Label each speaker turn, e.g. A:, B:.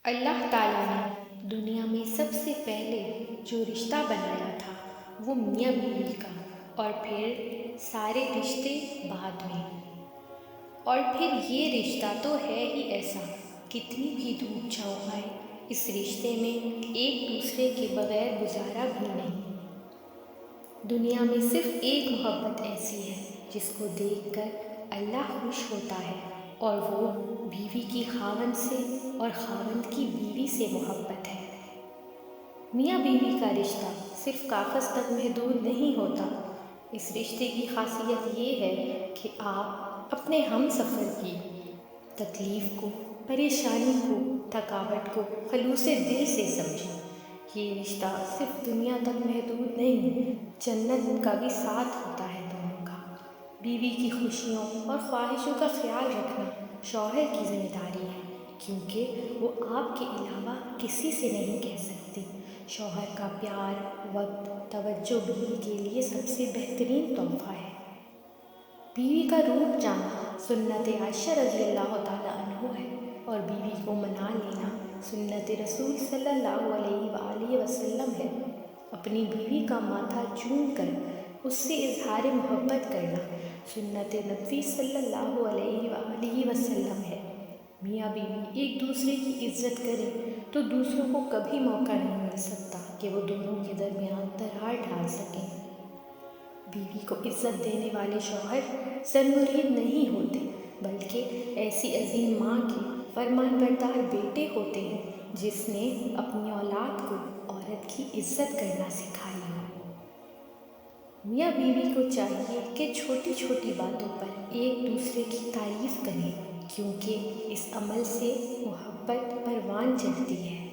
A: اللہ تعالیٰ نے دنیا میں سب سے پہلے جو رشتہ بنایا تھا وہ میاں بیوی کا، اور پھر سارے رشتے بعد میں۔ اور پھر یہ رشتہ تو ہے ہی ایسا، کتنی بھی دھوپ چھاؤں آئے اس رشتے میں ایک دوسرے کے بغیر گزارا بھی نہیں۔ دنیا میں صرف ایک محبت ایسی ہے جس کو دیکھ کر اللہ خوش ہوتا ہے، اور وہ بیوی کی خاوند سے اور خاوند کی بیوی سے محبت ہے۔ میاں بیوی کا رشتہ صرف کاغذ تک محدود نہیں ہوتا۔ اس رشتے کی خاصیت یہ ہے کہ آپ اپنے ہم سفر کی تکلیف کو، پریشانی کو، تھکاوٹ کو خلوص دل سے سمجھیں۔ یہ رشتہ صرف دنیا تک محدود نہیں، جنت کا بھی ساتھ ہوتا ہے دونوں کا۔ بیوی کی خوشیوں اور خواہشوں کا خیال رکھنا شوہر کی ذمہ داری ہے، کیونکہ وہ آپ کے علاوہ کسی سے نہیں کہہ سکتی۔ شوہر کا پیار، وقت، توجہ بیوی کے لیے سب سے بہترین تحفہ ہے۔ بیوی کا روپ جانا سنت عائشہ رضی اللہ تعالیٰ عنہ ہے، اور بیوی کو منا لینا سنت رسول صلی اللہ علیہ وآلہ وسلم ہے۔ اپنی بیوی کا ماتھا چوم کر اس سے اظہار محبت کرنا سنت نبوی صلی اللہ علیہ وآلہ وسلم ہے۔ میاں بیوی ایک دوسرے کی عزت کریں تو دوسروں کو کبھی موقع نہیں مل سکتا کہ وہ دونوں کے درمیان درار ڈال سکیں۔ بیوی کو عزت دینے والے شوہر سرمرید نہیں ہوتے، بلکہ ایسی عظیم ماں کے فرمان بردار بیٹے ہوتے ہیں جس نے اپنی اولاد کو عورت کی عزت کرنا سکھائی ہو۔ میاں بیوی کو چاہیے کہ چھوٹی چھوٹی باتوں پر ایک دوسرے کی تعریف کریں، کیونکہ اس عمل سے محبت پروان چڑھتی ہے۔